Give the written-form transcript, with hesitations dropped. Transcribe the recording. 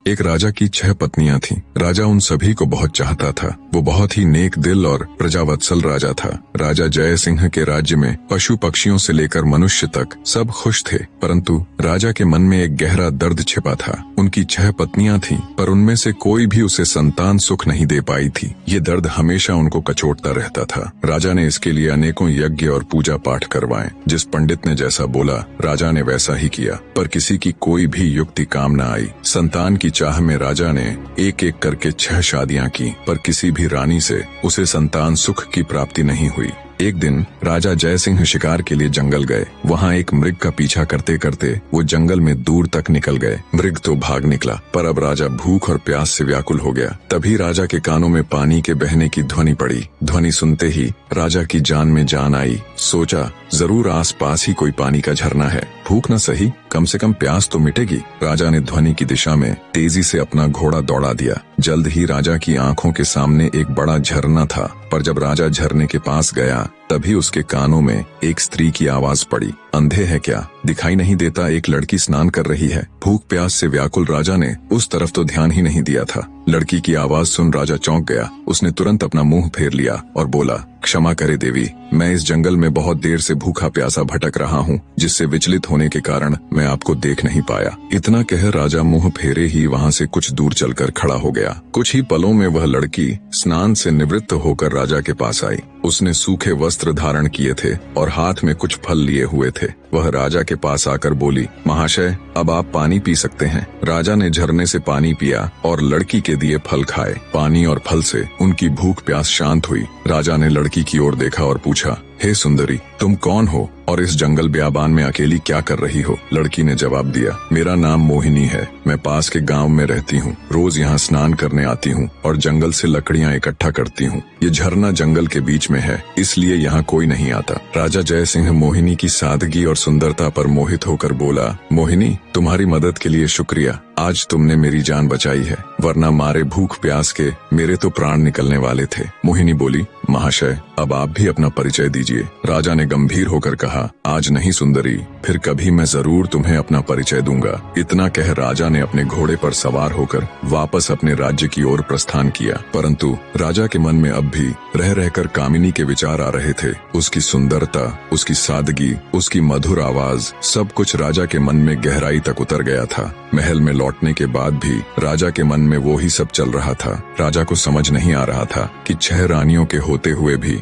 एक राजा की 6 पत्नियां थीं। राजा उन सभी को बहुत चाहता था। वो बहुत ही नेक दिल और प्रजावत्सल राजा था। राजा जय सिंह के राज्य में पशु पक्षियों से लेकर मनुष्य तक सब खुश थे, परंतु राजा के मन में एक गहरा दर्द छिपा था। उनकी 6 पत्नियां थीं, पर उनमें से कोई भी उसे संतान सुख नहीं दे पाई थी। ये दर्द हमेशा उनको कचोटता रहता था। राजा ने इसके लिए अनेकों यज्ञ और पूजा पाठ करवाए। जिस पंडित ने जैसा बोला, राजा ने वैसा ही किया, पर किसी की कोई भी युक्ति काम न आई। संतान की चाह में राजा ने एक एक करके 6 शादियां की, पर किसी भी रानी से उसे संतान सुख की प्राप्ति नहीं हुई। एक दिन राजा जय सिंह शिकार के लिए जंगल गए। वहाँ एक मृग का पीछा करते करते वो जंगल में दूर तक निकल गए। मृग तो भाग निकला, पर अब राजा भूख और प्यास से व्याकुल हो गया। तभी राजा के कानों में पानी के बहने की ध्वनि पड़ी। ध्वनि सुनते ही राजा की जान में जान आई। सोचा, जरूर आसपास ही कोई पानी का झरना है। भूख न सही, कम से कम प्यास तो मिटेगी। राजा ने ध्वनि की दिशा में तेजी से अपना घोड़ा दौड़ा दिया। जल्द ही राजा की आंखों के सामने एक बड़ा झरना था, पर जब राजा झरने के पास गया, तभी उसके कानों में एक स्त्री की आवाज पड़ी। अंधे है क्या? दिखाई नहीं देता? एक लड़की स्नान कर रही है। भूख प्यास से व्याकुल राजा ने उस तरफ तो ध्यान ही नहीं दिया था। लड़की की आवाज सुन राजा चौंक गया। उसने तुरंत अपना मुंह फेर लिया और बोला, क्षमा करे देवी, मैं इस जंगल में बहुत देर से भूखा प्यासा भटक रहा हूँ, जिससे विचलित होने के कारण मैं आपको देख नहीं पाया। इतना कह राजा मुंह फेरे ही वहाँ से कुछ दूर चलकर खड़ा हो गया। कुछ ही पलों में वह लड़की स्नान से निवृत्त होकर राजा के पास आई। उसने सूखे वस्त्र धारण किए थे और हाथ में कुछ फल लिए हुए थे। वह राजा के पास आकर बोली, महाशय, अब आप पानी पी सकते हैं। राजा ने झरने से पानी पिया और लड़की के दिए फल खाए। पानी और फल से उनकी भूख प्यास शांत हुई। राजा ने लड़की की ओर देखा और पूछा, हे सुंदरी, तुम कौन हो और इस जंगल ब्याबान में अकेली क्या कर रही हो? लड़की ने जवाब दिया, मेरा नाम मोहिनी है। मैं पास के गांव में रहती हूँ। रोज यहाँ स्नान करने आती हूँ और जंगल से लकड़ियाँ इकट्ठा करती हूँ। ये झरना जंगल के बीच में है, इसलिए यहाँ कोई नहीं आता। राजा जय सिंह मोहिनी की सादगी और सुंदरता पर मोहित होकर बोला, मोहिनी, तुम्हारी मदद के लिए शुक्रिया। आज तुमने मेरी जान बचाई है, वरना मारे भूख प्यास के मेरे तो प्राण निकलने वाले थे। मोहिनी बोली, महाशय, अब आप भी अपना परिचय दीजिए। राजा ने गंभीर होकर कहा, आज नहीं सुंदरी, फिर कभी मैं जरूर तुम्हें अपना परिचय दूंगा। इतना कह राजा ने अपने घोड़े पर सवार होकर वापस अपने राज्य की ओर प्रस्थान किया। परंतु राजा के मन में अब भी रह रहकर कामिनी के विचार आ रहे थे। उसकी सुंदरता, उसकी सादगी, उसकी मधुर आवाज, सब कुछ राजा के मन में गहराई तक उतर गया था। महल में लौटने के बाद भी राजा के मन में वो ही सब चल रहा था। राजा को समझ नहीं आ रहा था कि 6 रानियों के होते हुए भी